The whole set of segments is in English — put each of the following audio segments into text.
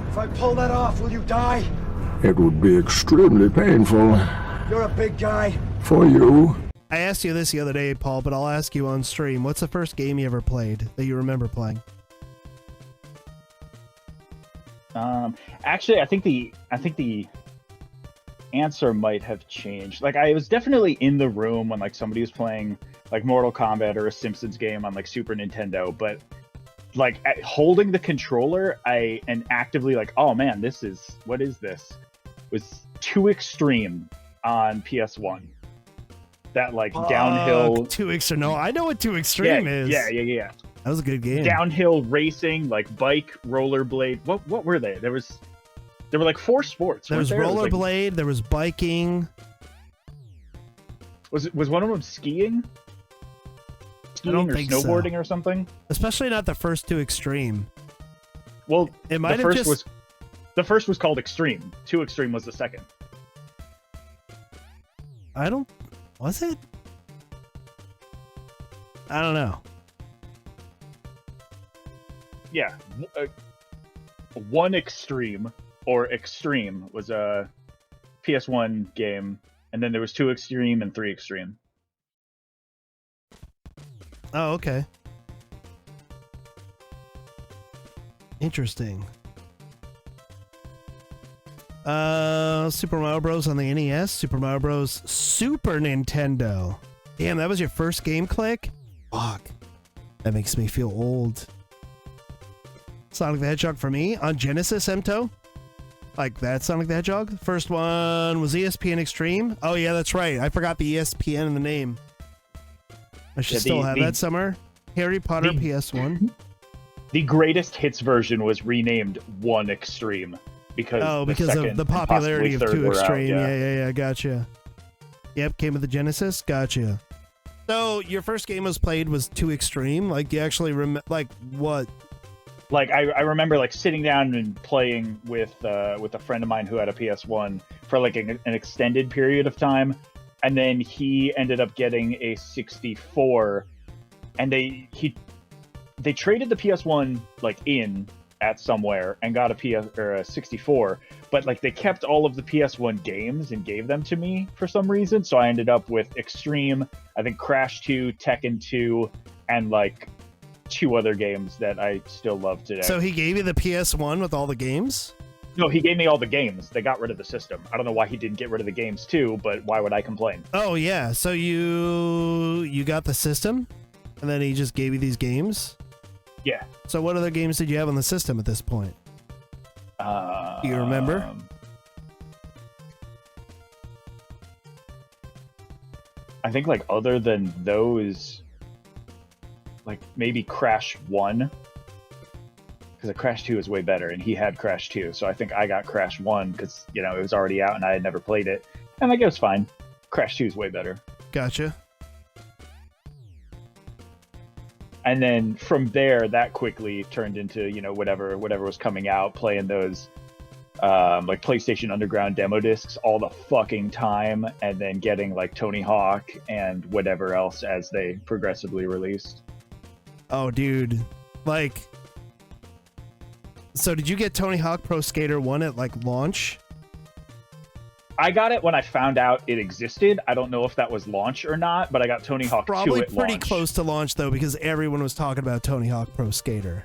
If I pull that off, will you die? It would be extremely painful. You're a big guy. For you. I asked you this the other day, Paul, but I'll ask you on stream. What's the first game you ever played that you remember playing? Actually, I think the answer might have changed. Like, I was definitely in the room when like somebody was playing like Mortal Kombat or a Simpsons game on like Super Nintendo, but like holding the controller, and actively like, oh man, what is this? Was Too Extreme on PS1. That like downhill. Too Extreme. No, I know what Too Extreme is. Yeah. That was a good game. Downhill racing, like bike, rollerblade. What were they? There were like 4 sports. There was rollerblade. There was biking. Was one of them skiing? Skiing or snowboarding or something? Especially not the first Too Extreme. Well, it might have just... the first was called Extreme. Too Extreme was the second. Was it? I don't know. Yeah, One Extreme or Extreme was a PS1 game, and then there was 2 Extreme and 3 Extreme. Oh, okay. Interesting. Super Mario Bros. On the NES, Super Mario Bros. Super Nintendo. Damn, that was your first game, Click? Fuck. That makes me feel old. Sonic the Hedgehog for me on Genesis, Emto. Like that Sonic the Hedgehog. First one was ESPN Extreme. Oh yeah, that's right. I forgot the ESPN in the name. I should still have that somewhere. Harry Potter PS1. The greatest hits version was renamed One Extreme because of the popularity of 2 Extreme. Yeah, gotcha. Yep, came with the Genesis. Gotcha. So your first game was 2 Extreme. Like you actually like what? Like I remember like sitting down and playing with a friend of mine who had a PS1 for like an extended period of time, and then he ended up getting a 64, and they traded the PS1 like in at somewhere and got a 64, but like they kept all of the PS1 games and gave them to me for some reason. So I ended up with Extreme, I think Crash 2, Tekken 2, and like 2 other games that I still love today. So he gave you the PS1 with all the games? No, he gave me all the games. They got rid of the system. I don't know why he didn't get rid of the games too, but why would I complain? Oh yeah, so you got the system, and then he just gave you these games? Yeah. So what other games did you have on the system at this point? Do you remember? I think like other than those, like maybe Crash 1, because Crash 2 is way better, and he had Crash 2, so I think I got Crash 1 because, you know, it was already out and I had never played it, and like it was fine. Crash 2 is way better. Gotcha. And then from there, that quickly turned into, you know, whatever was coming out, playing those like PlayStation Underground demo discs all the fucking time, and then getting like Tony Hawk and whatever else as they progressively released. Oh, dude. Like, so did you get Tony Hawk Pro Skater 1 at like launch? I got it when I found out it existed. I don't know if that was launch or not, but I got Tony Hawk 2 at launch. Probably pretty close to launch though, because everyone was talking about Tony Hawk Pro Skater.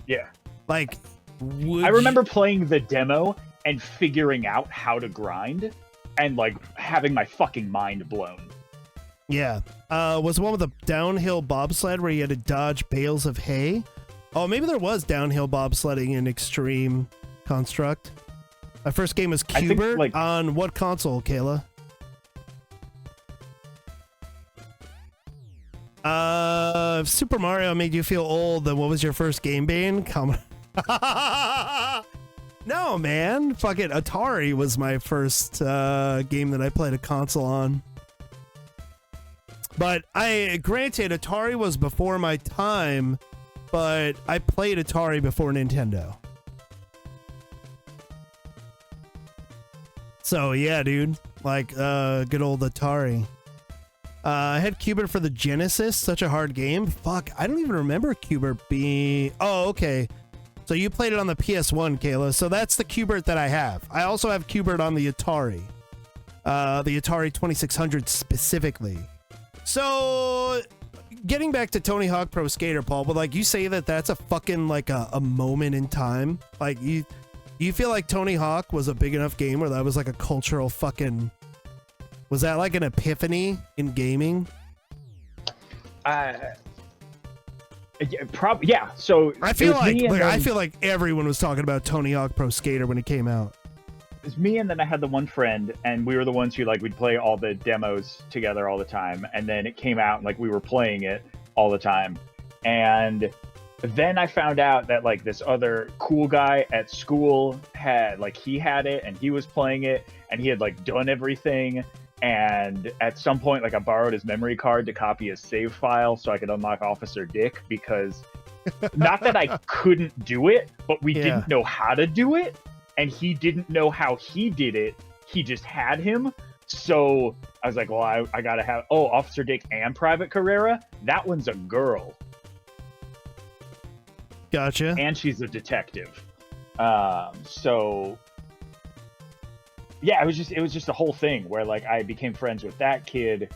Yeah. Like, I remember playing the demo and figuring out how to grind and like having my fucking mind blown. Yeah. Was the one with the downhill bobsled where you had to dodge bales of hay? Oh, maybe there was downhill bobsledding in Extreme Construct. My first game was Cubert. Like, on what console, Kayla? If Super Mario made you feel old, then what was your first game, Bane? No, man. Fuck it. Atari was my first game that I played a console on. But granted, Atari was before my time, but I played Atari before Nintendo. So yeah, dude, like good old Atari. I had Cubert for the Genesis, such a hard game. Fuck, I don't even remember Cubert being... Oh, okay. So you played it on the PS1, Kayla. So that's the Qbert that I have. I also have Qbert on the Atari. The Atari 2600 specifically. So getting back to Tony Hawk Pro Skater, Paul, but like you say that's a fucking like a moment in time. Like you feel like Tony Hawk was a big enough game where that was like a cultural fucking, was that like an epiphany in gaming? Yeah. So I feel like everyone was talking about Tony Hawk Pro Skater when it came out. It was me, and then I had the one friend, and we were the ones who like we'd play all the demos together all the time. And then it came out, and like we were playing it all the time. And then I found out that like this other cool guy at school had he had it, and he was playing it, and he had like done everything. And at some point, like I borrowed his memory card to copy his save file so I could unlock Officer Dick, because not that I couldn't do it, but we didn't know how to do it. And he didn't know how he did it. He just had him. So I was like, well, I gotta have, Officer Dick and Private Carrera. That one's a girl. Gotcha. And she's a detective. So yeah, it was just a whole thing where like I became friends with that kid,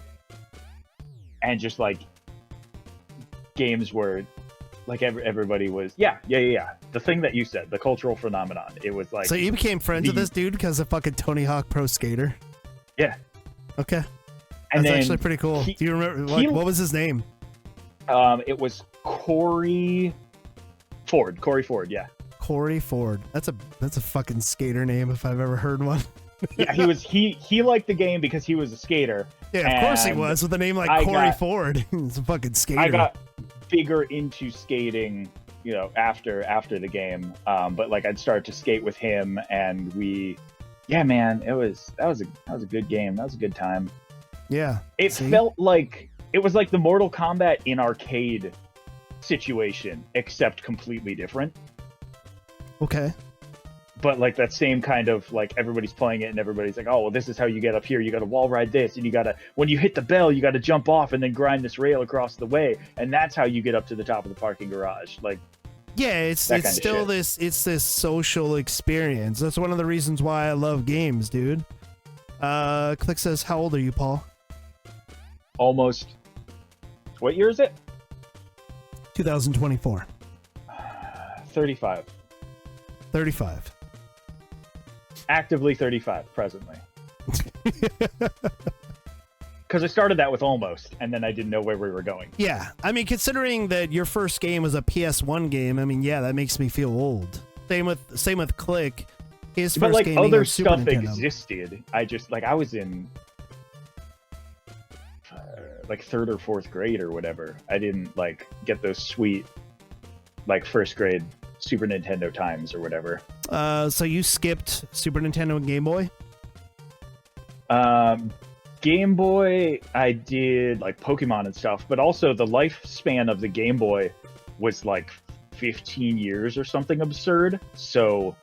and just like games were like everybody was the thing that you said, the cultural phenomenon. It was like, so you became friends with this dude because of fucking Tony Hawk Pro Skater? Yeah. Okay. And that's actually pretty cool. Do you remember what was his name? It was Corey Ford. Yeah. Corey Ford. That's a fucking skater name if I've ever heard one. Yeah, he liked the game because he was a skater. Yeah, of course he was, with a name like Corey Ford. He's a fucking skater. I got bigger into skating, after the game. But like I'd start to skate with him, and man, that was a good game. That was a good time. Yeah. It felt like it was like the Mortal Kombat in arcade situation, except completely different. Okay. But like that same kind of like everybody's playing it and everybody's like, oh, well, this is how you get up here. You got to wall ride this, and when you hit the bell, you got to jump off and then grind this rail across the way, and that's how you get up to the top of the parking garage. Like, yeah, it's still this social experience. That's one of the reasons why I love games, dude. Click says, how old are you, Paul? Almost. What year is it? 2024. 35. 35. Actively 35 presently. Because I started that with almost, and then I didn't know where we were going. Yeah, I mean, considering that your first game was a PS1 game, I mean, yeah, that makes me feel old. Same with Click. His first but game like other on Super stuff Nintendo. existed. I was in like 3rd or 4th grade or whatever. I didn't like get those sweet like 1st grade Super Nintendo times or whatever. So you skipped Super Nintendo and Game Boy? Game Boy, I did like Pokemon and stuff, but also the lifespan of the Game Boy was like 15 years or something absurd. So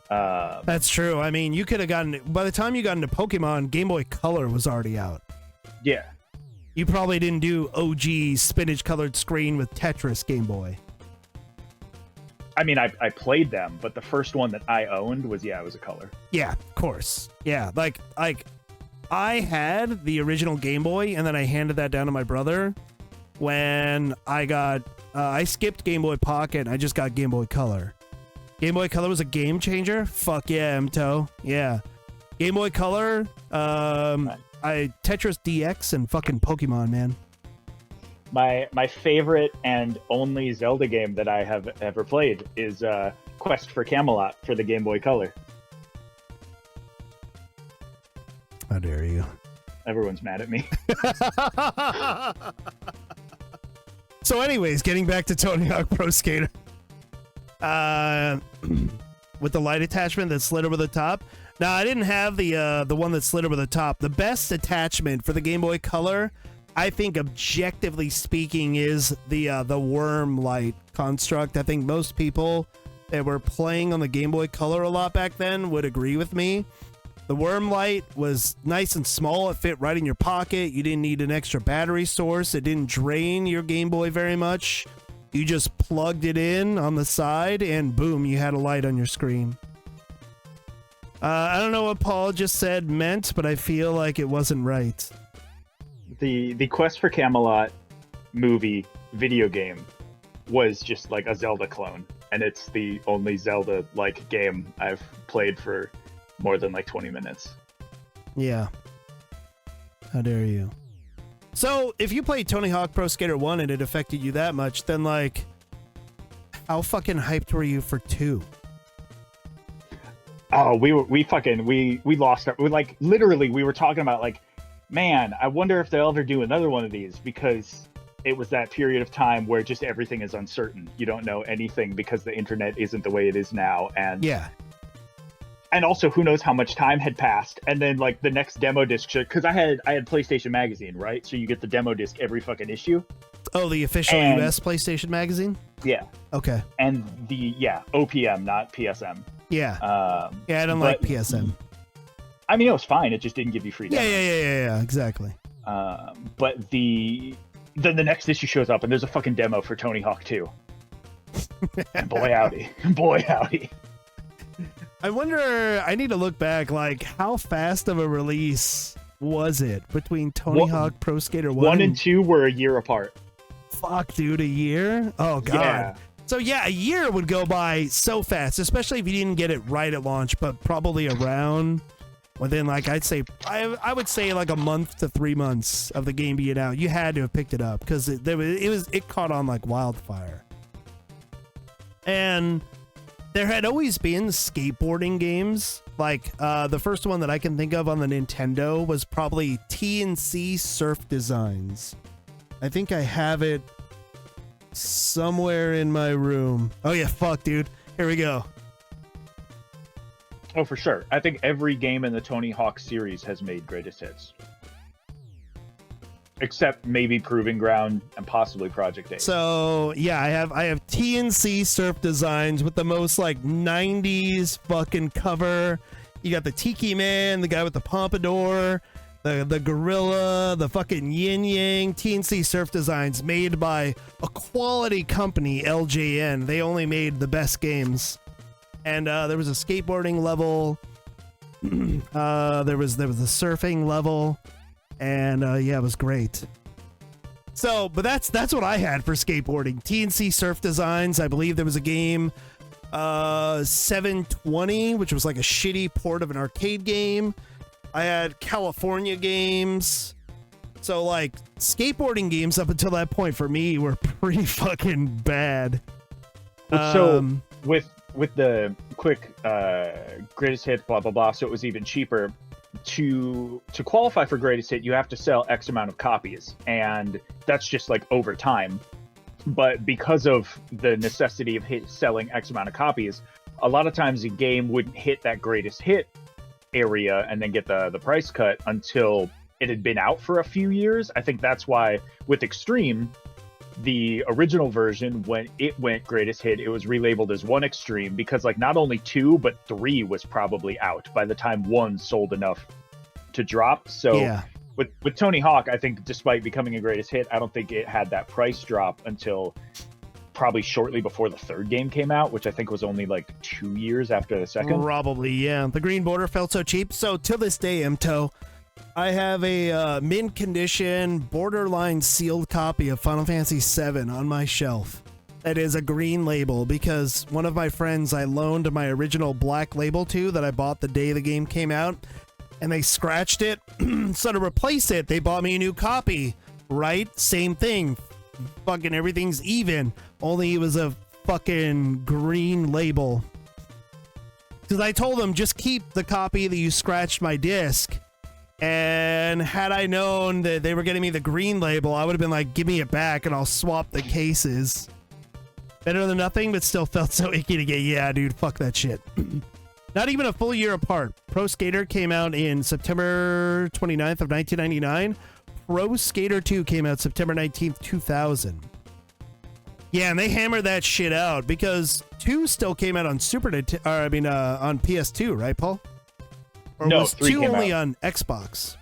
that's true. I mean, you could have gotten, by the time you got into Pokemon, Game Boy Color was already out. Yeah. You probably didn't do OG spinach colored screen with Tetris Game Boy. I mean, I played them, but the first one that I owned was a color. Yeah, of course. Yeah, like I had the original Game Boy, and then I handed that down to my brother when I got, I skipped Game Boy Pocket, and I just got Game Boy Color. Game Boy Color was a game changer? Fuck yeah, MTO. Yeah. Game Boy Color, Tetris DX and fucking Pokemon, man. My favorite and only Zelda game that I have ever played is Quest for Camelot for the Game Boy Color. How dare you? Everyone's mad at me. So anyways, getting back to Tony Hawk Pro Skater. With the light attachment that slid over the top. Now, I didn't have the one that slid over the top. The best attachment for the Game Boy Color, I think, objectively speaking, is the worm light construct. I think most people that were playing on the Game Boy Color a lot back then would agree with me. The worm light was nice and small. It fit right in your pocket. You didn't need an extra battery source. It didn't drain your Game Boy very much. You just plugged it in on the side, and boom, you had a light on your screen. I don't know what Paul just said meant, but I feel like it wasn't right. The Quest for Camelot movie video game was just like a Zelda clone, and it's the only Zelda-like game I've played for more than like 20 minutes. Yeah. How dare you? So, if you played Tony Hawk Pro Skater 1 and it affected you that much, then like, how fucking hyped were you for 2? Oh, we lost our, like, literally we were talking about like, man, I wonder if they'll ever do another one of these, because it was that period of time where just everything is uncertain. You don't know anything because the internet isn't the way it is now. And yeah. And also, who knows how much time had passed, and then like the next demo disc, because I had PlayStation Magazine, right? So you get the demo disc every fucking issue. Oh, the official US PlayStation Magazine? Yeah. Okay. And OPM, not PSM. Yeah. I don't like PSM. I mean, it was fine. It just didn't give you free demos. Yeah, exactly. But then the next issue shows up, and there's a fucking demo for Tony Hawk 2. And boy howdy. I wonder, I need to look back, like, how fast of a release was it between Tony Hawk Pro Skater 1 and 2 were a year apart. Fuck, dude, a year? Oh, God. Yeah. So, yeah, a year would go by so fast, especially if you didn't get it right at launch, but probably around within, like, I would say like a month to 3 months of the game being out. You had to have picked it up, because it caught on like wildfire. And there had always been skateboarding games. Like, the first one that I can think of on the Nintendo was probably TNC Surf Designs. I think I have it somewhere in my room. Oh yeah, fuck, dude. Here we go. Oh, for sure. I think every game in the Tony Hawk series has made greatest hits. Except maybe Proving Ground and possibly Project 8. So yeah, I have TNC Surf Designs with the most like 90s fucking cover. You got the Tiki Man, the guy with the pompadour, the gorilla, the fucking yin yang. TNC Surf Designs, made by a quality company, LJN. They only made the best games. And there was a skateboarding level. There was the surfing level. And yeah, it was great. So, but that's what I had for skateboarding. TNC Surf Designs. I believe there was a game, 720, which was like a shitty port of an arcade game. I had California games. So, like, skateboarding games up until that point for me were pretty fucking bad. So, with the quick greatest hits, blah blah blah, so it was even cheaper. To qualify for greatest hit, you have to sell X amount of copies, and that's just like over time. But because of the necessity of selling X amount of copies, a lot of times a game wouldn't hit that greatest hit area and then get the price cut until it had been out for a few years. I think that's why with Extreme, the original version, when it went greatest hit, it was relabeled as 1 Extreme, because like not only 2 but 3 was probably out by the time 1 sold enough to drop. So yeah. with Tony Hawk, I think despite becoming a greatest hit, I don't think it had that price drop until probably shortly before the 3rd game came out, which I think was only like 2 years after the 2nd. Probably, yeah. The Green Border felt so cheap. So to this day, MTO, I have a mint condition, borderline sealed copy of Final Fantasy VII on my shelf. It is a green label because one of my friends I loaned my original black label to that I bought the day the game came out, and they scratched it. So to replace it, they bought me a new copy. Right? Same thing. Fucking everything's even. Only it was a fucking green label. Because I told them, just keep the copy that you scratched my disc. And had I known that they were getting me the green label, I would have been like, give me it back and I'll swap the cases. Better than nothing, but still felt so icky to get. Yeah, dude, fuck that shit. Not even a full year apart. Pro Skater came out in September 29th of 1999. Pro Skater 2 came out September 19th, 2000. Yeah, and they hammered that shit out because 2 still came out on on PS2, right, Paul? Or no, was 2 only out on Xbox?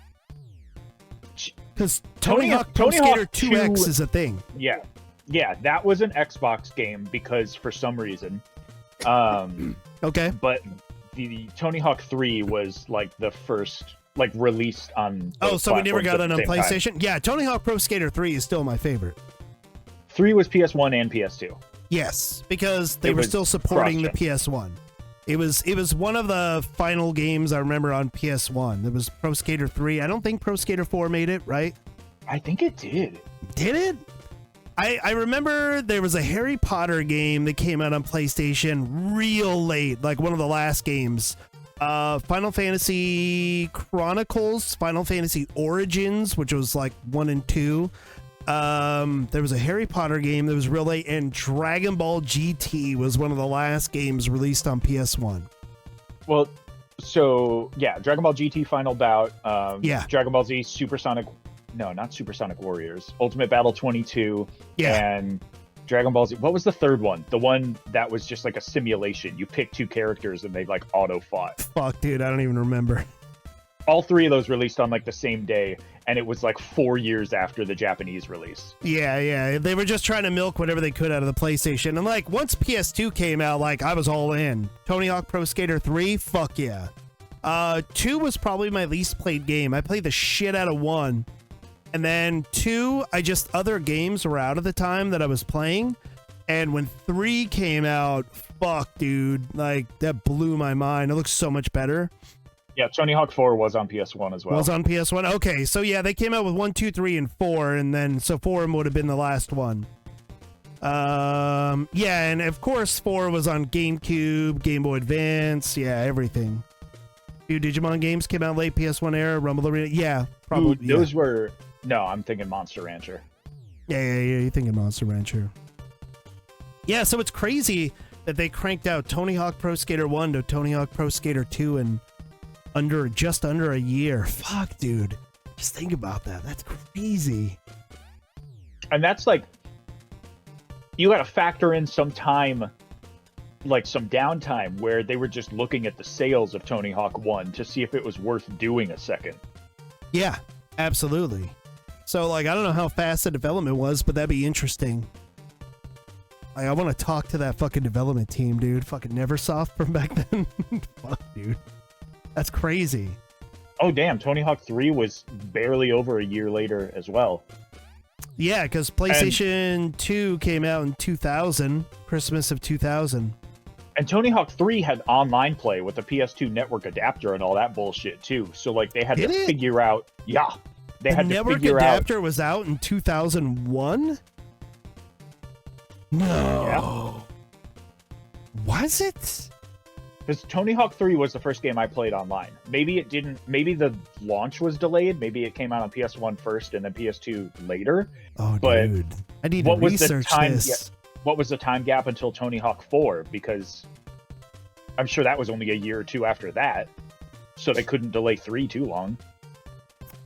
Because Tony Hawk Pro Skater 2X is a thing. Yeah. Yeah, that was an Xbox game because for some reason. Okay. But the Tony Hawk 3 was like the first like released on. Oh, so we never got it on PlayStation? Time. Yeah, Tony Hawk Pro Skater 3 is still my favorite. 3 was PS1 and PS2. Yes, because they were still supporting the PS1. It was one of the final games I remember on PS1. It was Pro Skater 3. I don't think Pro Skater 4 made it, right? I think it did. Did it? I remember there was a Harry Potter game that came out on PlayStation real late, like one of the last games. Final Fantasy Chronicles, Final Fantasy Origins, which was like 1 and 2. There was a Harry Potter game that was real late, and Dragon Ball GT was one of the last games released on PS1. Well, so yeah, Dragon Ball GT Final Bout, yeah, Dragon Ball Z Supersonic, no, not Supersonic Warriors, Ultimate Battle 22, yeah, and Dragon Ball Z. What was the third one? The one that was just like a simulation. You pick 2 characters and they like auto fought. Fuck, dude, I don't even remember. All 3 of those released on like the same day, and it was like 4 years after the Japanese release. Yeah, they were just trying to milk whatever they could out of the PlayStation. And like once PS2 came out, like I was all in. Tony Hawk Pro Skater 3, fuck yeah. 2 was probably my least played game. I played the shit out of 1. And then 2, other games were out at the time that I was playing. And when 3 came out, fuck, dude, like that blew my mind. It looks so much better. Yeah, Tony Hawk 4 was on PS1 as well. Was on PS1? Okay, so yeah, they came out with 1, 2, 3, and 4, and then, so 4 would have been the last one. Yeah, and of course 4 was on GameCube, Game Boy Advance, yeah, everything. Dude, Digimon games came out late, PS1 era, Rumble Arena, yeah, probably. Ooh, those were, no, I'm thinking Monster Rancher. Yeah, you're thinking Monster Rancher. Yeah, so it's crazy that they cranked out Tony Hawk Pro Skater 1 to Tony Hawk Pro Skater 2 and just under a year. Fuck, dude. Just think about that. That's crazy. And that's like, you got to factor in some time, like some downtime where they were just looking at the sales of Tony Hawk 1 to see if it was worth doing a second. Yeah, absolutely. So, like, I don't know how fast the development was, but that'd be interesting. Like, I want to talk to that fucking development team, dude. Fucking Neversoft from back then. Fuck, dude. That's crazy. Oh, damn. Tony Hawk 3 was barely over a year later as well. Yeah, because PlayStation 2 came out in 2000, Christmas of 2000. And Tony Hawk 3 had online play with the PS2 network adapter and all that bullshit, too. So, like, they had to figure out... Yeah. They had to figure out... The network adapter was out in 2001? No. Yeah. Was it? Because Tony Hawk 3 was the first game I played online. Maybe it didn't... Maybe the launch was delayed. Maybe it came out on PS1 first and then PS2 later. Oh, but dude. I need to research this. What was the time gap until Tony Hawk 4? Because I'm sure that was only a year or two after that. So they couldn't delay 3 too long.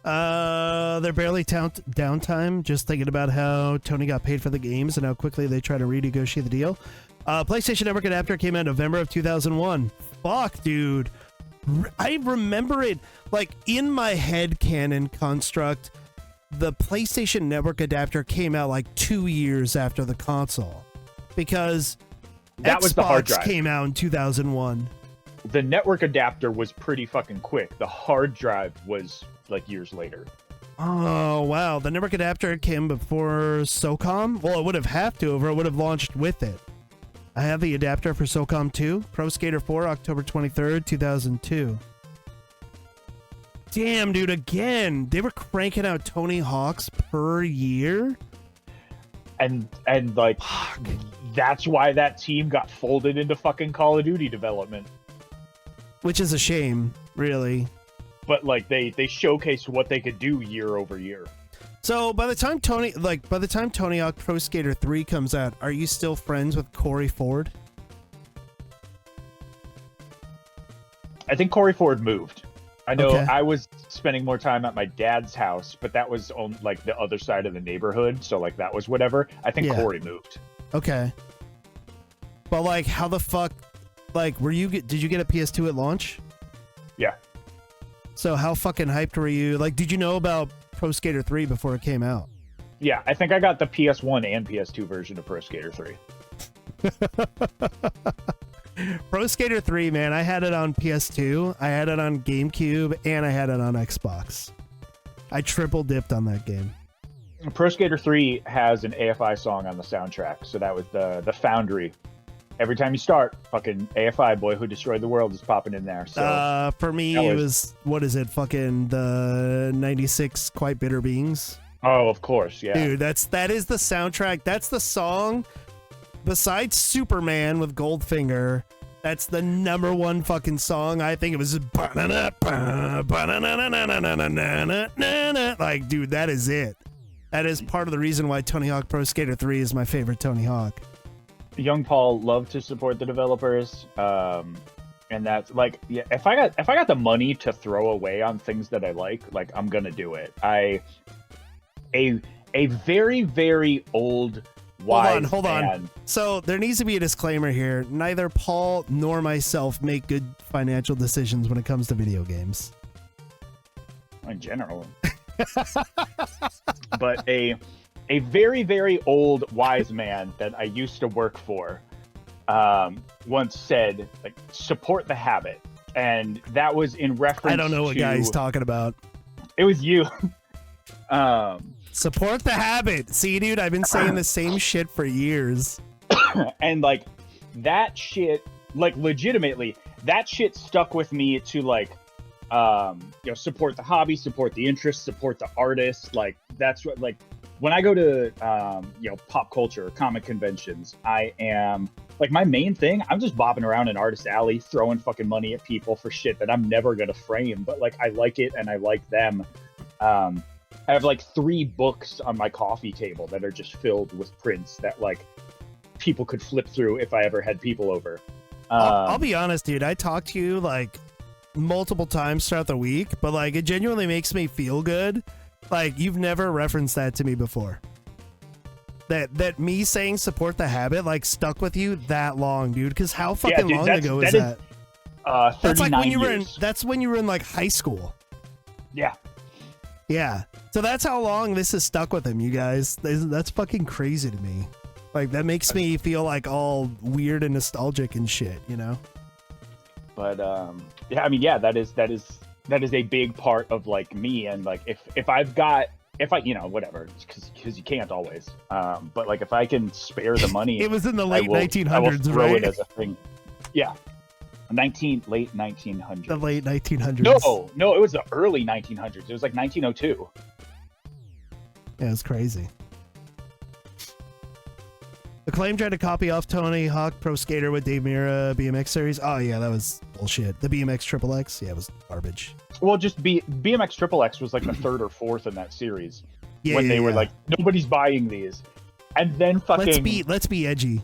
They're barely downtime. Just thinking about how Tony got paid for the games and how quickly they try to renegotiate the deal. PlayStation Network adapter came out in November of 2001. Fuck, dude. I remember it, like, in my head canon construct, the PlayStation Network adapter came out like 2 years after the console. Because that Xbox was the hard drive. Came out in 2001. The network adapter was pretty fucking quick. The hard drive was like years later. Oh, wow. The network adapter came before SOCOM? Well, it would have to, or it would have launched with it. I have the adapter for SOCOM 2. Pro Skater 4, October 23rd, 2002. Damn, dude, again. They were cranking out Tony Hawks per year? And like, that's why that team got folded into fucking Call of Duty development. Which is a shame, really. But like they showcased what they could do year over year. So by the time Tony Hawk Pro Skater 3 comes out, are you still friends with Corey Ford? I think Corey Ford moved. I know okay. I was spending more time at my dad's house, but that was on like the other side of the neighborhood, so like that was whatever. I think Corey moved. Okay. But like, how the fuck? Like, did you get a PS2 at launch? Yeah. So how fucking hyped were you? Like, did you know about Pro Skater 3 before it came out? Yeah, I think I got the PS1 and PS2 version of Pro Skater 3. Pro Skater 3, man, I had it on PS2, I had it on GameCube, and I had it on Xbox. I triple dipped on that game. Pro Skater 3 has an AFI song on the soundtrack, so that was the Foundry. Every time you start, fucking AFI, Boy Who Destroyed the World, is popping in there. So for me, it was, what is it, fucking the 96 Quite Bitter Beings? Oh, of course, yeah. Dude, that is the soundtrack. That's the song, besides Superman with Goldfinger, that's the #1 fucking song. I think it was like, dude, that is it. That is part of the reason why Tony Hawk Pro Skater 3 is my favorite Tony Hawk. Young Paul loved to support the developers, and that's like, yeah. If I got the money to throw away on things that I like I'm gonna do it. A very, very old wise Hold on. man. So there needs to be a disclaimer here. Neither Paul nor myself make good financial decisions when it comes to video games. In general. But a very, very old wise man that I used to work for once said, like, support the habit. And that was in reference to... I don't know what guy he's talking about. It was you. Support the habit. See, dude, I've been saying the same shit for years. And, like, that shit, like, legitimately, that shit stuck with me to, like, support the hobby, support the interest, support the artist. Like, that's what, like, when I go to, pop culture, comic conventions, I am, like, my main thing, I'm just bopping around in Artist Alley, throwing fucking money at people for shit that I'm never going to frame. But, like, I like it and I like them. I have, like, 3 books on my coffee table that are just filled with prints that, like, people could flip through if I ever had people over. I'll be honest, dude. I talked to you, like, multiple times throughout the week, but, like, it genuinely makes me feel good. Like, you've never referenced that to me before. That me saying support the habit, like, stuck with you that long, dude. Because how fucking long ago is that? 39 that's like when you years. were in. That's when you were in, like, high school. Yeah. Yeah. So that's how long this has stuck with him, you guys. That's fucking crazy to me. Like, that makes me feel like all weird and nostalgic and shit, you know? But yeah, I mean, yeah, that is a big part of, like, me. And, like, if I whatever, because you can't always, but, like, if I can spare the money, it was in the late 1900s, I will throw right? it as a thing. Yeah. Late 1900s. The late 1900s. No, it was the early 1900s. It was like 1902. Yeah, it's crazy. Acclaim tried to copy off Tony Hawk Pro Skater with Dave Mirra BMX series. Oh yeah, that was bullshit. The BMX XXX, yeah, it was garbage. Well, just BMX XXX was like the 3rd or 4th in that series. Yeah, when they were like, nobody's buying these, and then fucking let's be edgy.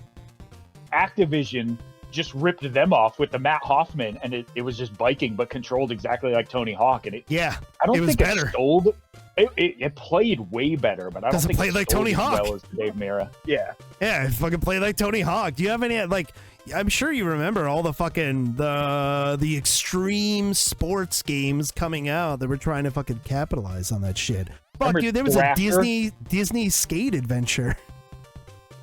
Activision just ripped them off with the Matt Hoffman, and it was just biking but controlled exactly like Tony Hawk. And I don't think it sold. It played way better, but I don't think it played like Tony Hawk. As well as Dave Mirra. Yeah, it fucking played like Tony Hawk. Do you have any, like? I'm sure you remember all the fucking the extreme sports games coming out that were trying to fucking capitalize on that shit. Fuck, dude, there was a Disney skate adventure.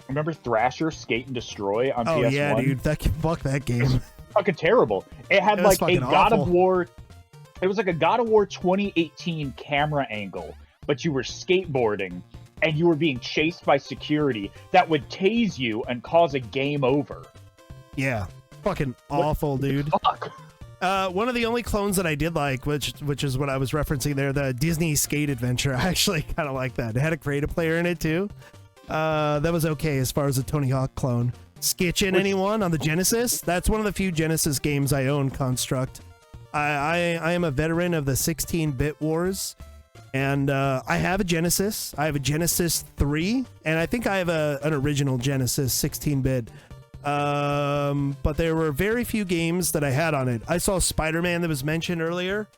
Remember Thrasher Skate and Destroy on PS1? Oh yeah, dude, fuck that game. Fucking terrible. It had like a God of War. It was like a God of War 2018 camera angle, but you were skateboarding and you were being chased by security that would tase you and cause a game over. Yeah, fucking awful, dude. Fuck. One of the only clones that I did like, which is what I was referencing there, the Disney Skate Adventure. I actually kind of like that. It had a creative player in it too. That was okay as far as a Tony Hawk clone. Skitchin' anyone on the Genesis? That's one of the few Genesis games I own, Construct. I am a veteran of the 16-bit wars, and I have a Genesis. I have a Genesis 3, and I think I have an original Genesis 16-bit. But there were very few games that I had on it. I saw Spider-Man that was mentioned earlier,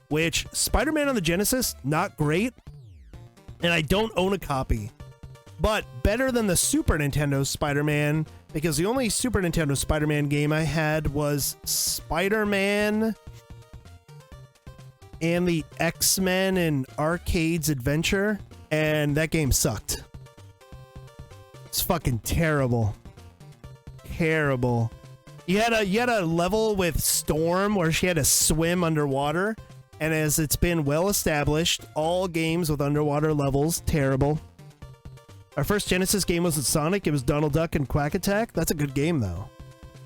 which Spider-Man on the Genesis, not great, and I don't own a copy. But better than the Super Nintendo Spider-Man, because the only Super Nintendo Spider-Man game I had was Spider-Man and the X-Men and Arcades Adventure. and that game sucked. It's fucking terrible. Terrible. You had a level with Storm where she had to swim underwater, and as it's been well established, all games with underwater levels, terrible. Our first Genesis game wasn't Sonic, it was Donald Duck and Quack Attack. That's a good game, though.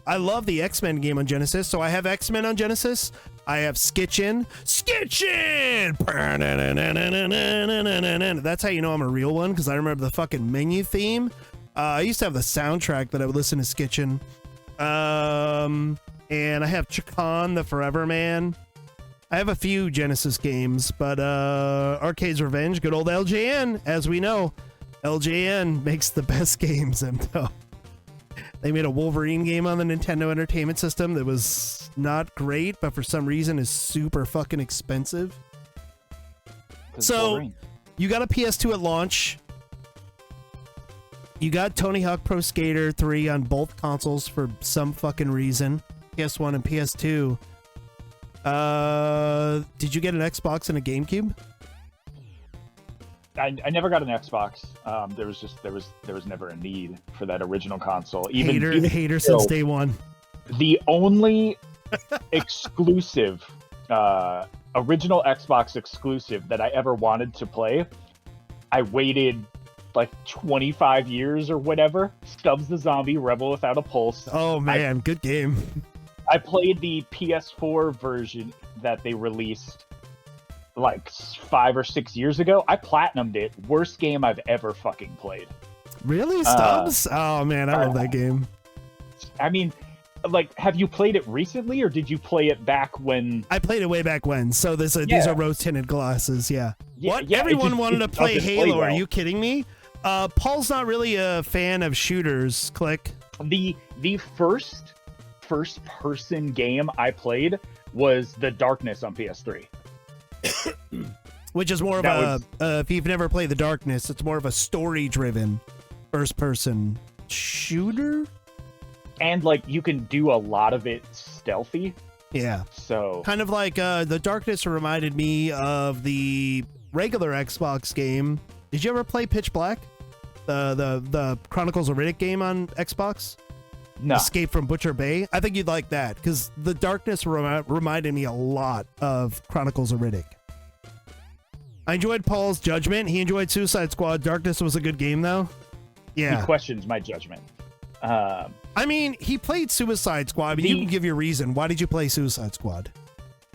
I love the X-Men game on Genesis, so I have X-Men on Genesis. I have Skitchin. Skitchin! That's how you know I'm a real one, because I remember the fucking menu theme. I used to have the soundtrack that I would listen to Skitchin. And I have Chakan, the Forever Man. I have a few Genesis games, but Arcade's Revenge, good old LJN, as we know. LJN makes the best games, MTO. They made a Wolverine game on the Nintendo Entertainment System that was not great, but for some reason is super fucking expensive. So, Wolverine. You got a PS2 at launch. You got Tony Hawk Pro Skater 3 on both consoles for some fucking reason. PS1 and PS2. Did you get an Xbox and a GameCube? I never got an Xbox. There was never a need for that original console. Even hater since day one. The only exclusive, original Xbox exclusive that I ever wanted to play, I waited like 25 years or whatever. Stubbs the Zombie, Rebel Without a Pulse. Oh man, good game. I played the PS4 version that they released like 5 or 6 years ago. I platinumed it. Worst game I've ever fucking played. Really, Stubbs? Oh man, I love that game. I mean, like, have you played it recently, or did you play it back when? I played it way back when. So these are rose-tinted glasses. Yeah. What? Everyone wanted to play Halo. Well. Are you kidding me? Paul's not really a fan of shooters. Click. The first person game I played was The Darkness on PS3. Which is more of if you've never played The Darkness, it's more of a story-driven first-person shooter. And, like, you can do a lot of it stealthy. Yeah. So kind of like The Darkness reminded me of the regular Xbox game. Did you ever play Pitch Black? The Chronicles of Riddick game on Xbox? No. Escape from Butcher Bay? I think you'd like that, because The Darkness reminded me a lot of Chronicles of Riddick. I enjoyed Paul's judgment. He enjoyed Suicide Squad. Darkness was a good game, though. Yeah. He questions my judgment. I mean, he played Suicide Squad, but you can give your reason. Why did you play Suicide Squad?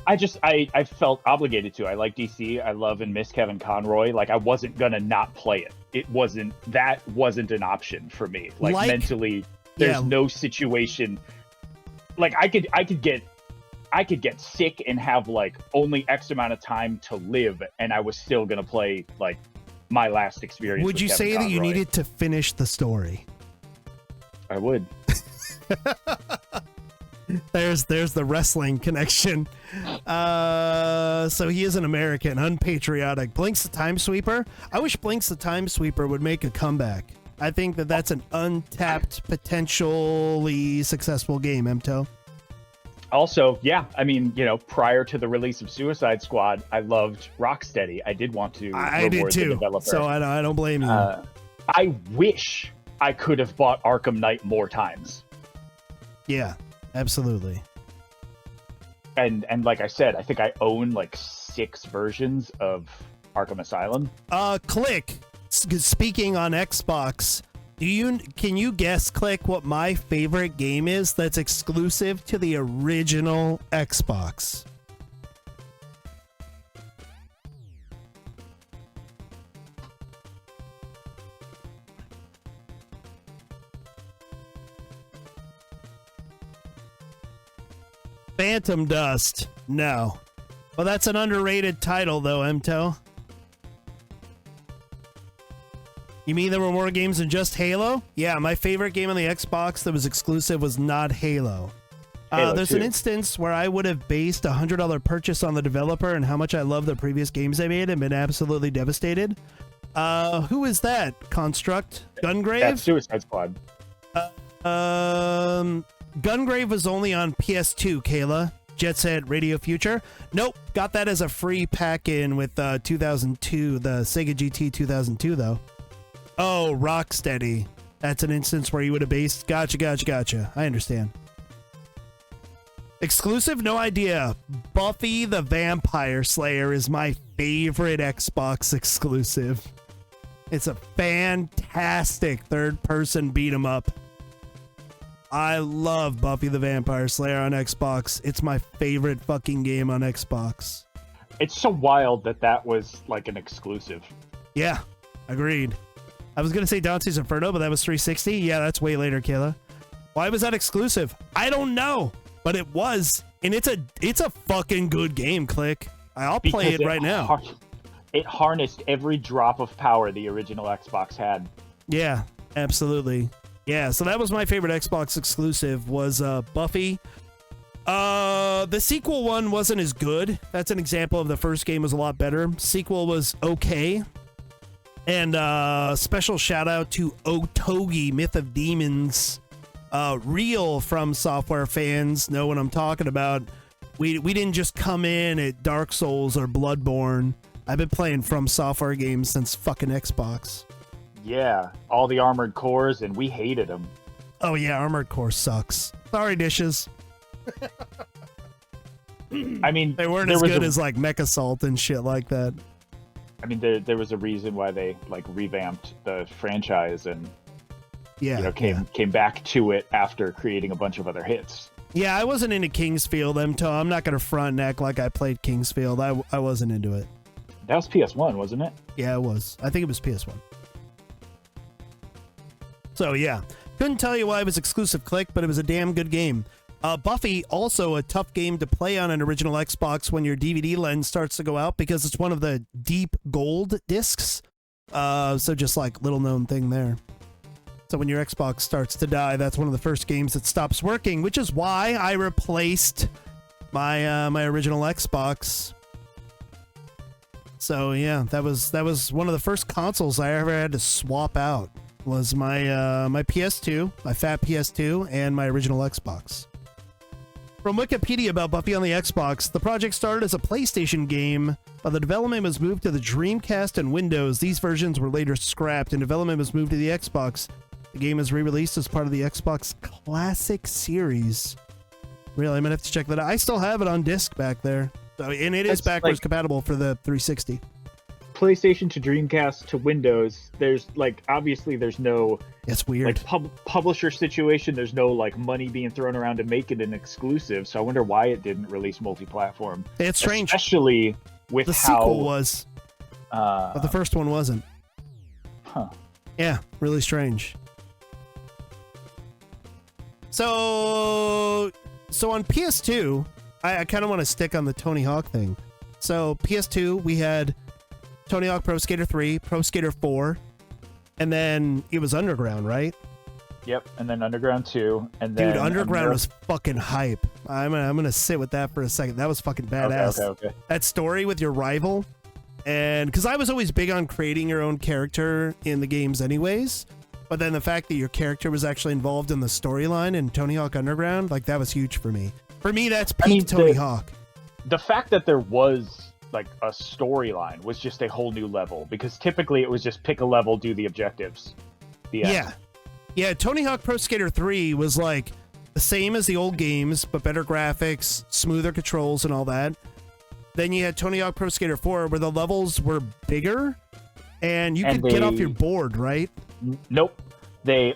I felt obligated to. I like DC. I love and miss Kevin Conroy. Like, I wasn't gonna not play it. That wasn't an option for me. Like mentally, there's no situation. Like, I could get sick and have like only X amount of time to live, and I was still gonna play like my last experience. Would you say that you needed to finish the story? I would. There's the wrestling connection. So he is an American, unpatriotic. Blinks the Time Sweeper. I wish Blinks the Time Sweeper would make a comeback. I think that's an untapped, potentially successful game, MTO. Also, yeah, I mean, prior to the release of Suicide Squad, I loved Rocksteady. I did want to I did too. The developer. So I don't blame you. I wish I could have bought Arkham Knight more times. Yeah, absolutely. And like I said, I think I own like 6 versions of Arkham Asylum. Click. Speaking on Xbox, can you guess, Click, what my favorite game is that's exclusive to the original Xbox? Phantom Dust. No. Well, that's an underrated title, though, MTO. You mean there were more games than just Halo? Yeah, my favorite game on the Xbox that was exclusive was not Halo. There's an instance where I would have based a $100 purchase on the developer and how much I love the previous games they made and been absolutely devastated. Who is that? Construct? Gungrave? That's Suicide Squad. Gungrave was only on PS2, Kayla. Jet Set Radio Future. Nope, got that as a free pack-in with 2002, the Sega GT 2002, though. Oh, Rocksteady. That's an instance where you would have based... Gotcha. I understand. Exclusive? No idea. Buffy the Vampire Slayer is my favorite Xbox exclusive. It's a fantastic third-person beat-em-up. I love Buffy the Vampire Slayer on Xbox. It's my favorite fucking game on Xbox. It's so wild that that was like an exclusive. Yeah, agreed. I was going to say Dante's Inferno, but that was 360. Yeah, that's way later, Kayla. Why was that exclusive? I don't know, but it was. And it's a fucking good game, Click. I'll play it right now. It harnessed every drop of power the original Xbox had. Yeah, absolutely. Yeah, so that was my favorite Xbox exclusive, was Buffy. The sequel one wasn't as good. That's an example of the first game was a lot better. Sequel was okay. And special shout out to Otogi, Myth of Demons. Real From Software fans know what I'm talking about. We didn't just come in at Dark Souls or Bloodborne. I've been playing From Software games since fucking Xbox. Yeah, all the Armored Cores, and we hated them. Oh yeah, Armored Core sucks. Sorry, dishes. I mean, they weren't as good as like Mech Assault and shit like that. I mean, there was a reason why they like revamped the franchise and came back to it after creating a bunch of other hits. Yeah, I wasn't into Kingsfield, I'm not gonna front and act like I played Kingsfield. I wasn't into it. That was PS1, wasn't it? Yeah, it was. I think it was PS1. So yeah, couldn't tell you why it was exclusive, Click, but it was a damn good game. Buffy, also a tough game to play on an original Xbox when your DVD lens starts to go out because it's one of the deep gold discs. So just like little known thing there. So when your Xbox starts to die, that's one of the first games that stops working, which is why I replaced my my original Xbox. So yeah, that was one of the first consoles I ever had to swap out. Was my my PS2, my fat PS2, and my original Xbox. From Wikipedia about Buffy on the Xbox, the project started as a PlayStation game, but the development was moved to the Dreamcast and Windows. These versions were later scrapped, and development was moved to the Xbox. The game is re-released as part of the Xbox Classic Series. Really, I'm gonna have to check that out. I still have it on disc back there, so, and it is backwards compatible for the 360. PlayStation to Dreamcast to Windows, there's like obviously there's no it's weird like publisher situation. There's no like money being thrown around to make it an exclusive. So I wonder why it didn't release multi-platform. It's strange, especially with the how sequel was, but the first one wasn't. Huh? Yeah, really strange. So on PS2, I kind of want to stick on the Tony Hawk thing. So PS2, we had Tony Hawk Pro Skater 3, Pro Skater 4, and then it was Underground, right? Yep, and then Underground 2, and then... Dude, Underground was fucking hype. I'm gonna sit with that for a second. That was fucking badass. Okay. That story with your rival, and... Because I was always big on creating your own character in the games anyways, but then the fact that your character was actually involved in the storyline in Tony Hawk Underground, like, that was huge for me. For me, that's peak Tony Hawk. The fact that there was... like a storyline was just a whole new level, because typically it was just pick a level, do the objectives. Yeah, Tony Hawk Pro Skater 3 was like the same as the old games, but better graphics, smoother controls, and all that. Then you had Tony Hawk Pro Skater 4, where the levels were bigger, and you could get off your board, right? Nope.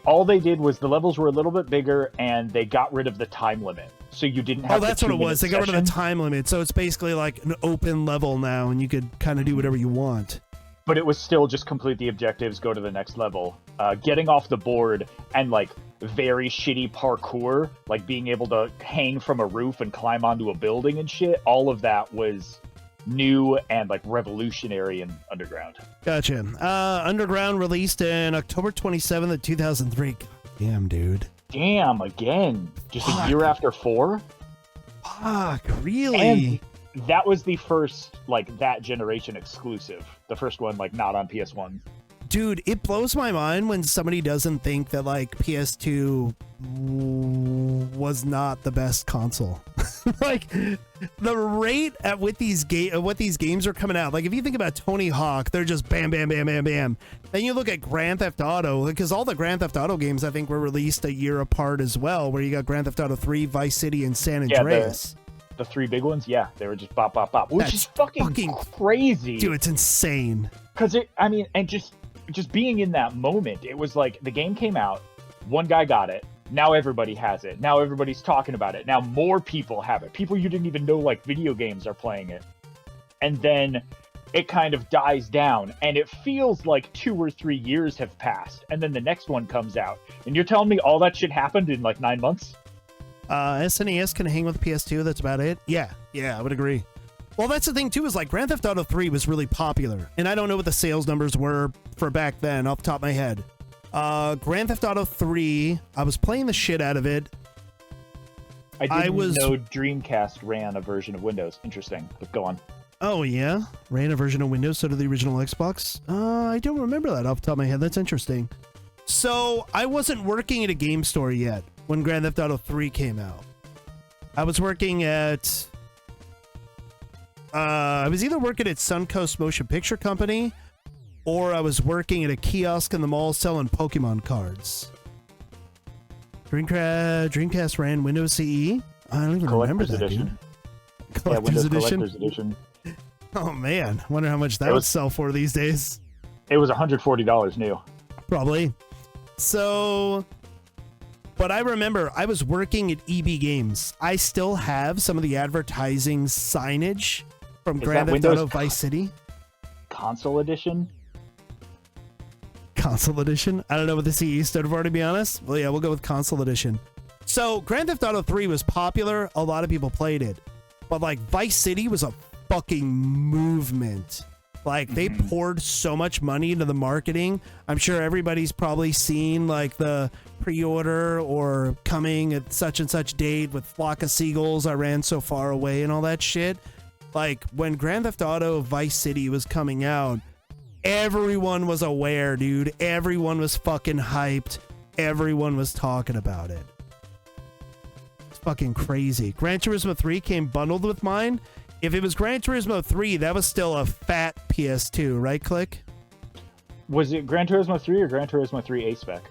All they did was the levels were a little bit bigger, and they got rid of the time limit. So you didn't have that's what it was. They got rid of the time limit. So it's basically like an open level now, and you could kind of do whatever you want. But it was still just complete the objectives, go to the next level. Getting off the board and like very shitty parkour, like being able to hang from a roof and climb onto a building and shit, all of that was new and like revolutionary in Underground. Gotcha. Underground released in October 27th of 2003. God damn, dude. Damn, again. Just a year after 4? Fuck, really? And that was the first, like, that generation exclusive. The first one, like, not on PS1. Dude, it blows my mind when somebody doesn't think that like PS2 was not the best console. Like the rate at what these games are coming out. Like if you think about Tony Hawk, they're just bam, bam, bam, bam, bam. Then you look at Grand Theft Auto, because all the Grand Theft Auto games I think were released a year apart as well. Where you got Grand Theft Auto 3, Vice City, and San Andreas. The three big ones, yeah, they were just bop, bop, bop, which That's is fucking crazy. Dude, it's insane. Because and just being in that moment, it was like the game came out, one guy got it, now everybody has it, now everybody's talking about it, now more people have it, people you didn't even know like video games are playing it, and then it kind of dies down, and it feels like 2 or 3 years have passed, and then the next one comes out, and you're telling me all that shit happened in like 9 months? SNES can hang with PS2, that's about it. Yeah, I would agree. Well, that's the thing too, is like Grand Theft Auto 3 was really popular, and I don't know what the sales numbers were for back then off the top of my head. Grand Theft Auto 3, I was playing the shit out of it. I didn't know Dreamcast ran a version of Windows. Interesting, but go on. Oh yeah, ran a version of Windows, so did the original Xbox. I don't remember that off the top of my head. That's interesting. So I wasn't working at a game store yet when Grand Theft Auto 3 came out. I was working at I was either working at Suncoast Motion Picture Company, or I was working at a kiosk in the mall selling Pokemon cards. Dreamcast ran Windows CE? I don't even remember that, edition. Dude. Collector's edition? Collector's edition. Oh man, wonder how much that would sell for these days. It was $140 new. Probably. So, but I remember I was working at EB Games. I still have some of the advertising signage from Grand Theft Auto Vice City. Console edition? Console edition? I don't know what the CE stood for, to be honest. Well, yeah, we'll go with console edition. So, Grand Theft Auto 3 was popular. A lot of people played it. But, like, Vice City was a fucking movement. Like, they poured so much money into the marketing. I'm sure everybody's probably seen, like, the pre-order or coming at such and such date with Flock of Seagulls, I Ran So Far Away, and all that shit. Like, when Grand Theft Auto Vice City was coming out, everyone was aware, dude. Everyone was fucking hyped. Everyone was talking about it. It's fucking crazy. Gran Turismo 3 came bundled with mine. If it was Gran Turismo 3, that was still a fat PS2, right, Click? Was it Gran Turismo 3 or Gran Turismo 3 A-Spec?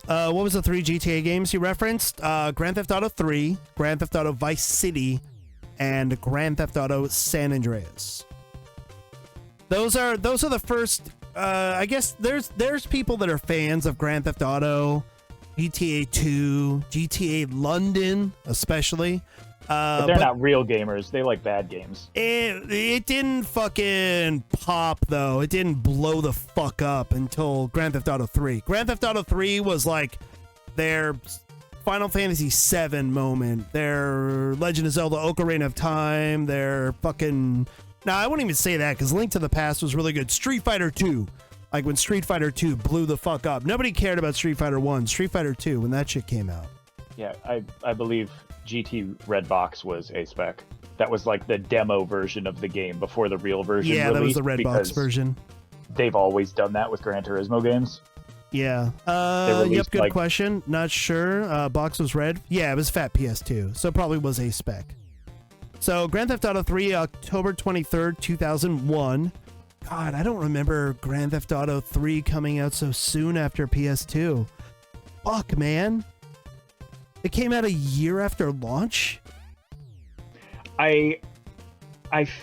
What was the 3 GTA games you referenced? Grand Theft Auto 3, Grand Theft Auto Vice City, and Grand Theft Auto San Andreas. Those are the first. I guess there's people that are fans of Grand Theft Auto, GTA 2, GTA London, especially. But they're not real gamers. They like bad games. It didn't fucking pop, though. It didn't blow the fuck up until Grand Theft Auto 3. Grand Theft Auto 3 was like their Final Fantasy VII moment, their Legend of Zelda Ocarina of Time, their fucking... Now, I wouldn't even say that, because Link to the Past was really good. Street Fighter 2. Like when Street Fighter 2 blew the fuck up. Nobody cared about Street Fighter 1. Street Fighter 2, when that shit came out. Yeah, I believe GT Red Box was A-Spec. That was like the demo version of the game before the real version. Yeah, that was the Red Box version. They've always done that with Gran Turismo games. Yeah. Yep, good question. Not sure. Box was red. Yeah, it was fat PS2, so it probably was A-Spec. So, Grand Theft Auto 3, October 23rd, 2001. God, I don't remember Grand Theft Auto 3 coming out so soon after PS2. Fuck, man. It came out a year after launch? I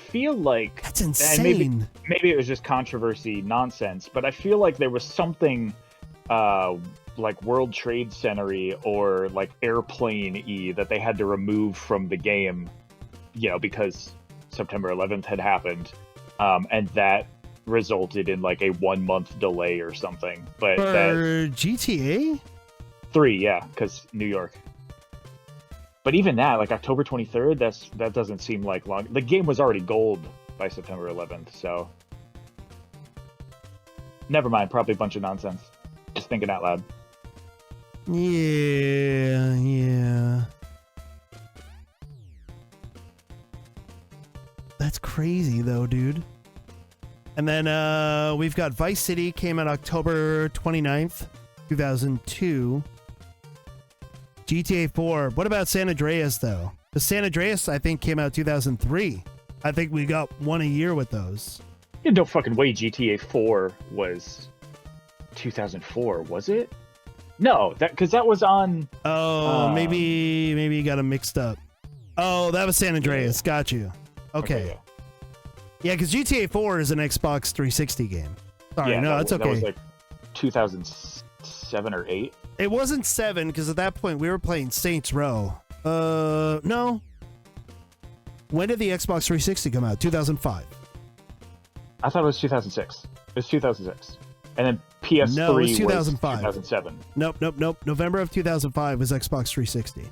feel like... That's insane. Maybe it was just controversy nonsense, but I feel like there was something like World Trade Center-y or like Airplane-y that they had to remove from the game, you know, because September 11th had happened, and that resulted in like a 1-month delay or something. But for GTA 3, yeah, because New York. But even that, like October 23rd, that doesn't seem like long. The game was already gold by September 11th, so never mind. Probably a bunch of nonsense. Just thinking out loud. Yeah. that's crazy though, dude. And then we've got Vice City came out October 29th, 2002. GTA 4. What about San Andreas though? The San Andreas I think came out 2003. I think we got one a year with those. Yeah, no fucking way GTA 4 was 2004, was it? No, because that was on... Oh, maybe you got them mixed up. Oh, that was San Andreas. Yeah. Got you. Okay. Yeah, because GTA 4 is an Xbox 360 game. Sorry, Yeah, no, that's okay. That was like 2007 or 8. It wasn't 7, because at that point we were playing Saints Row. No. When did the Xbox 360 come out? 2005. I thought it was 2006. It was 2006. And then PS3 No, it was 2005. was 2007. Nope. November of 2005 was Xbox 360.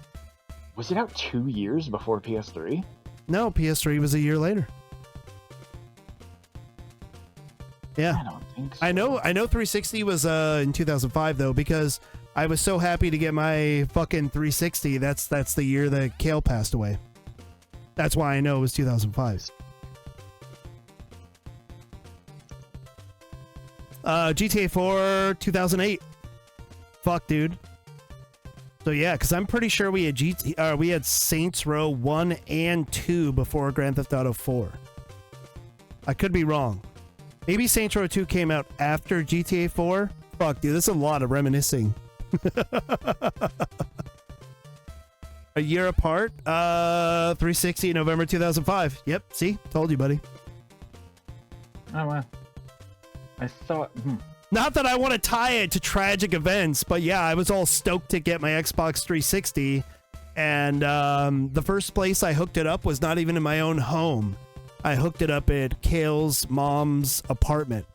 Was it out 2 years before PS3? No, PS3 was a year later. Yeah. I don't think so. I know 360 was in 2005 though, because I was so happy to get my fucking 360. That's the year that Kale passed away. That's why I know it was 2005. GTA 4 2008. Fuck, dude. So yeah, because I'm pretty sure we had Saints Row 1 and 2 before Grand Theft Auto 4. I could be wrong. Maybe Saints Row 2 came out after GTA 4. Fuck, dude, this is a lot of reminiscing. A year apart. 360 November 2005. Yep, see? Told you, buddy. Oh, wow. I thought... Not that I want to tie it to tragic events, but yeah, I was all stoked to get my Xbox 360, and the first place I hooked it up was not even in my own home. I hooked it up at Kale's mom's apartment,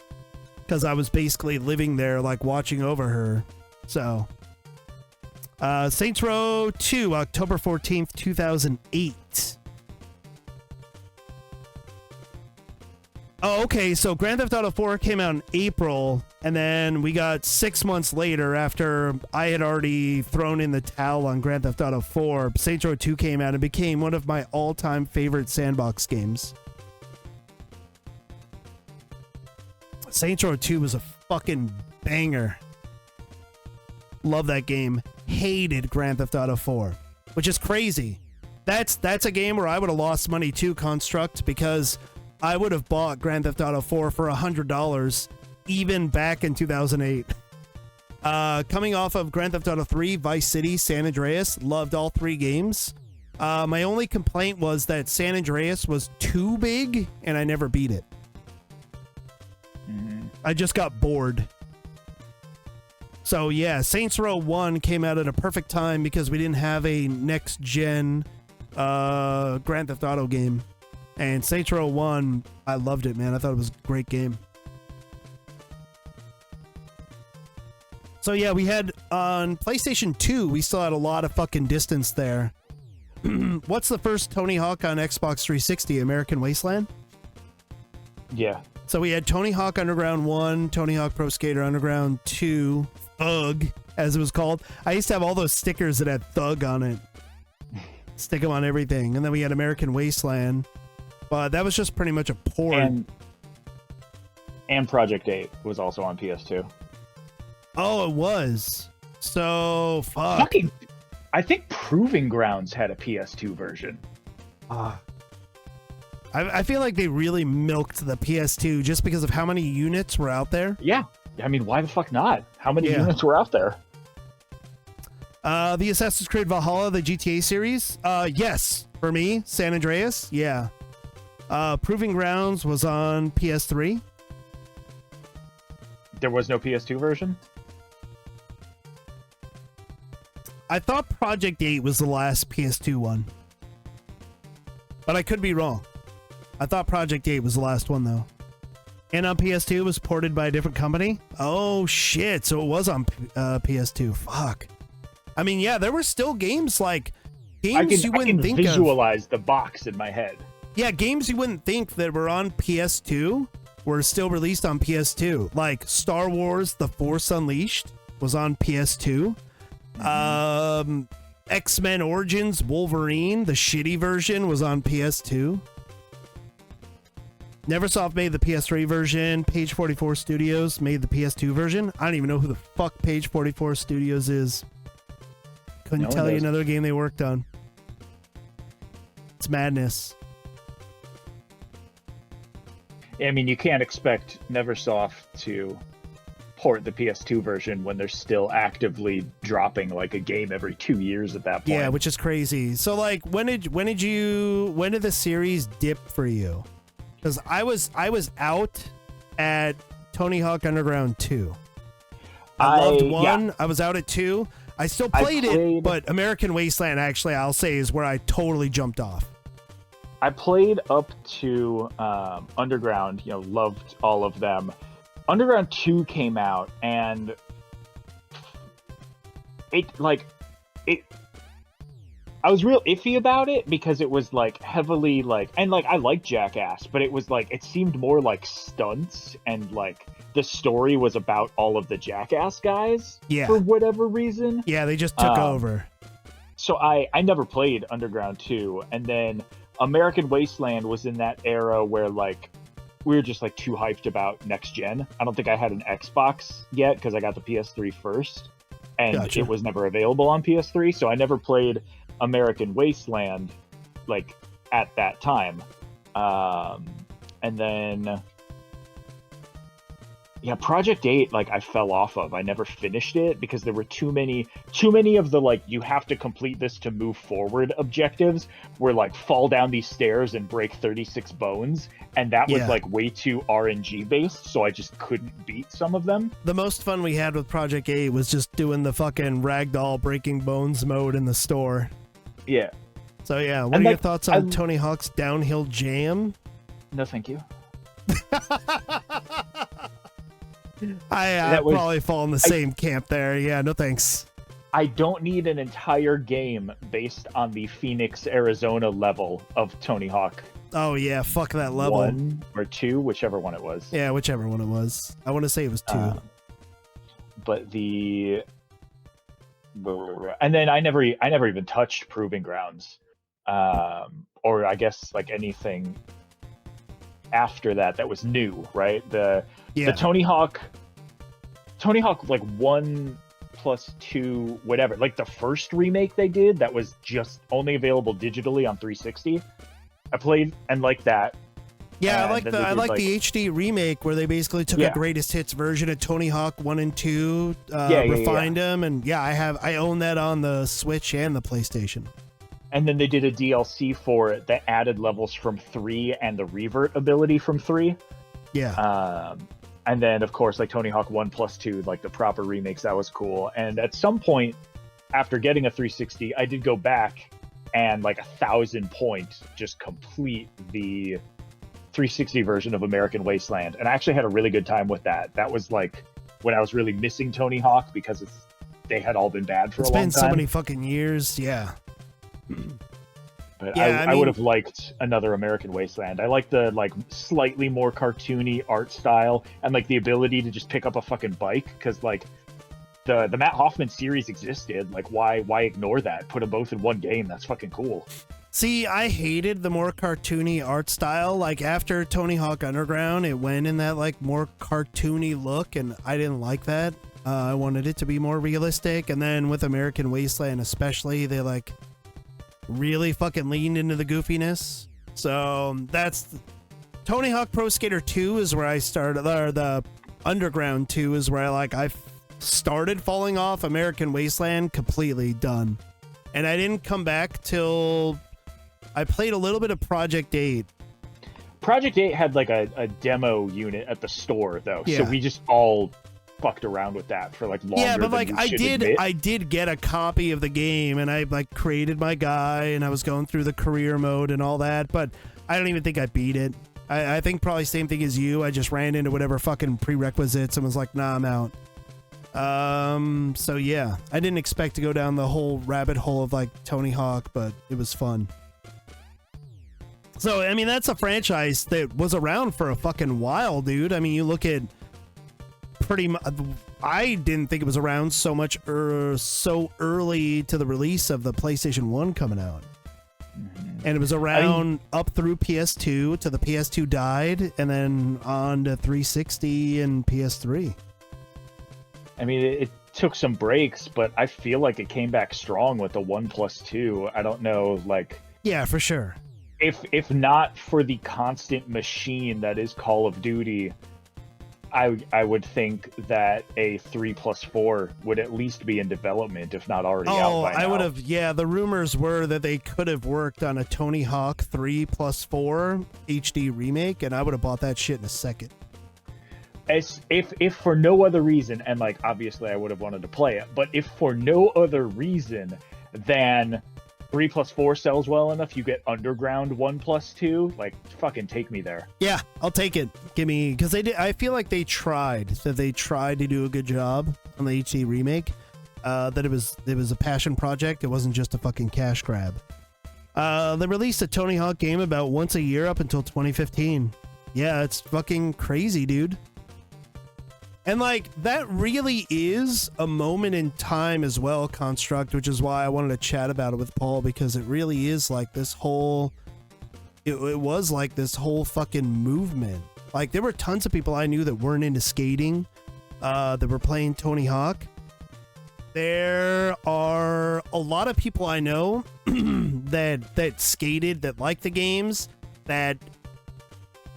because I was basically living there, like, watching over her. So, Saints Row 2, October 14th, 2008. Oh, okay, so Grand Theft Auto 4 came out in April, and then we got 6 months later, after I had already thrown in the towel on Grand Theft Auto 4, Saints Row 2 came out and became one of my all-time favorite sandbox games. Saints Row 2 was a fucking banger. Love that game. Hated Grand Theft Auto 4, which is crazy. That's a game where I would have lost money too, Construct, because I would have bought Grand Theft Auto 4 for $100 even back in 2008. Coming off of Grand Theft Auto 3, Vice City, San Andreas, loved all three games. My only complaint was that San Andreas was too big and I never beat it. I just got bored. So yeah, Saints Row 1 came out at a perfect time because we didn't have a next-gen Grand Theft Auto game. And Saints Row 1, I loved it, man. I thought it was a great game. So yeah, we had on PlayStation 2, we still had a lot of fucking distance there. What's the first Tony Hawk on Xbox 360? American Wasteland? Yeah. So we had Tony Hawk Underground 1, Tony Hawk Pro Skater Underground 2, Thug, as it was called. I used to have all those stickers that had Thug on it. Stick them on everything. And then we had American Wasteland. But that was just pretty much a port. And Project 8 was also on PS2. Oh, it was. So, fuck. I think Proving Grounds had a PS2 version. I feel like they really milked the PS2 just because of how many units were out there. Yeah. I mean, why the fuck not? How many units were out there? The Assassin's Creed Valhalla, the GTA series? Yes. For me, San Andreas? Yeah. Proving Grounds was on PS3. There was no PS2 version? I thought Project 8 was the last PS2 one. But I could be wrong. I thought Project 8 was the last one, though. And on PS2, it was ported by a different company? Oh, shit. So it was on PS2. Fuck. I mean, yeah, there were still games like... Games you wouldn't think of. I can visualize the box in my head. Yeah, games you wouldn't think that were on PS2 were still released on PS2. Like Star Wars The Force Unleashed was on PS2. X-Men Origins Wolverine, the shitty version, was on PS2. Neversoft made the PS3 version. Page 44 Studios made the PS2 version. I don't even know who the fuck Page 44 Studios is. Couldn't tell you another game they worked on. It's madness. I mean, you can't expect Neversoft to port the PS2 version when they're still actively dropping like a game every 2 years at that point. Yeah, which is crazy. So like, when did the series dip for you? Because I was out at Tony Hawk Underground 2. I loved 1. Yeah. I was out at 2. I still played it, but American Wasteland, actually, I'll say, is where I totally jumped off. I played up to Underground, loved all of them. Underground 2 came out, and I was real iffy about it because it was heavily and I like Jackass, but it was it seemed more like stunts, and the story was about all of the Jackass guys for whatever reason. Yeah, they just took over. So I never played Underground 2, and then American Wasteland was in that era where we were just too hyped about next gen. I don't think I had an Xbox yet because I got the PS3 first, and it was never available on PS3, so I never played American Wasteland at that time. And then Project 8 I fell off of. I never finished it because there were too many of the you have to complete this to move forward objectives where fall down these stairs and break 36 bones, and that was way too RNG based, so I just couldn't beat some of them. The most fun we had with Project 8 was just doing the fucking ragdoll breaking bones mode in the store. Yeah. So yeah, what are your thoughts on Tony Hawk's Downhill Jam? No, thank you. I probably fall in the same camp there. Yeah, no thanks. I don't need an entire game based on the Phoenix, Arizona level of Tony Hawk. Oh yeah, fuck that level. 1 or 2, whichever one it was. Yeah, whichever one it was. I want to say it was 2. But and then I never even touched Proving Grounds, or I guess anything after that was new, right? The Tony Hawk 1 plus 2 whatever, the first remake they did that was just only available digitally on 360. I played and liked that. Yeah, I like the HD remake where they basically took a greatest hits version of Tony Hawk 1 and 2, refined them, and I own that on the Switch and the PlayStation. And then they did a DLC for it that added levels from 3 and the revert ability from 3. Yeah. And then, of course, Tony Hawk 1 plus 2, the proper remakes, that was cool. And at some point, after getting a 360, I did go back and 1,000 points just complete the 360 version of American Wasteland. And I actually had a really good time with that. That was when I was really missing Tony Hawk because they had all been bad for a long time. It's been so many fucking years, yeah. But I would have liked another American Wasteland. I like the slightly more cartoony art style and the ability to just pick up a fucking bike, because the Matt Hoffman series existed. Why ignore that? Put them both in one game. That's fucking cool. See, I hated the more cartoony art style. After Tony Hawk Underground, it went in that more cartoony look, and I didn't like that. I wanted it to be more realistic, and then with American Wasteland especially, they really fucking leaned into the goofiness. So that's Tony Hawk Pro Skater 2 is where I started, or the Underground 2 is where I started falling off. American Wasteland, completely done. And I didn't come back till I played a little bit of Project 8. Project 8 had a demo unit at the store though, so we just all fucked around with that for longer. Yeah, but than I did get a copy of the game, and I created my guy, and I was going through the career mode and all that, but I don't even think I beat it. I think probably same thing as you. I just ran into whatever fucking prerequisites and was like, nah, I'm out. So yeah, I didn't expect to go down the whole rabbit hole of Tony Hawk, but it was fun. So I mean, that's a franchise that was around for a fucking while, dude. I mean, you look at pretty much, I didn't think it was around so much so early to the release of the PlayStation 1 coming out. And it was around up through PS2 till the PS2 died, and then on to 360 and PS3. I mean, it took some breaks, but I feel like it came back strong with the 1+2. I don't know, like... Yeah, for sure. If not for the constant machine that is Call of Duty, I would think that a 3+4 would at least be in development, if not already out by now. I would have. Yeah, the rumors were that they could have worked on a Tony Hawk 3+4 HD remake, and I would have bought that shit in a second. If for no other reason, and like obviously I would have wanted to play it, but if for no other reason than 3+4 sells well enough, you get Underground 1+2. Like, fucking take me there. Yeah, I'll take it. Give me, because they did. I feel like they tried to do a good job on the HD remake. That it was a passion project. It wasn't just a fucking cash grab. They released a Tony Hawk game about once a year up until 2015. Yeah, it's fucking crazy, dude. And like, that really is a moment in time as well, Construct, which is why I wanted to chat about it with Paul, because it really is like this whole, it was like this whole fucking movement. Like, there were tons of people I knew that weren't into skating, that were playing Tony Hawk. There are a lot of people I know that skated, that liked the games, that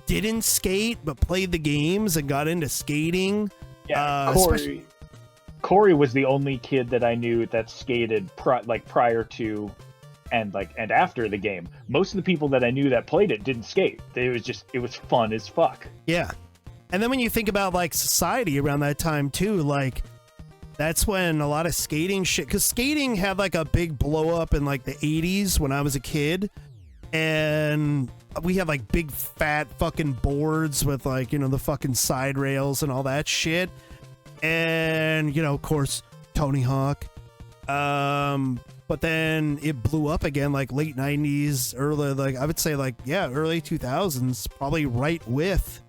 didn't skate but played the games and got into skating. Yeah, Corey was the only kid that I knew that skated prior to and after the game. Most of the people that I knew that played it didn't skate. It was fun as fuck. Yeah. And then when you think about like society around that time too, like that's when a lot of skating shit, because skating had like a big blow up in like the 80s when I was a kid. And we had like big fat fucking boards with like, you know, the fucking side rails and all that shit. And, you know, of course, Tony Hawk. But then it blew up again like late 90s, early, like I would say like, yeah, early 2000s, probably right with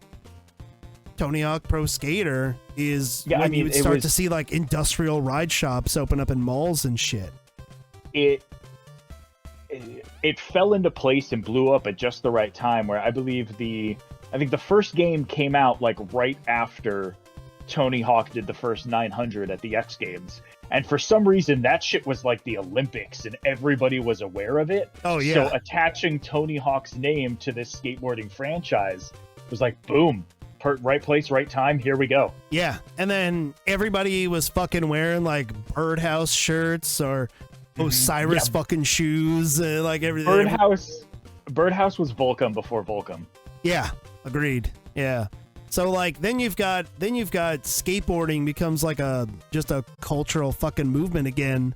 Tony Hawk Pro Skater is when you would start to see like industrial ride shops open up in malls and shit. It fell into place and blew up at just the right time, where I think the first game came out like right after Tony Hawk did the first 900 at the X Games. And for some reason, that shit was like the Olympics and everybody was aware of it. Oh, yeah. So attaching Tony Hawk's name to this skateboarding franchise was like, boom, right place, right time, here we go. Yeah. And then everybody was fucking wearing like Birdhouse shirts or Osiris fucking shoes, like everything. Birdhouse was Volcom before Volcom. Yeah, agreed. Yeah. So like then you've got skateboarding becomes like just a cultural fucking movement again.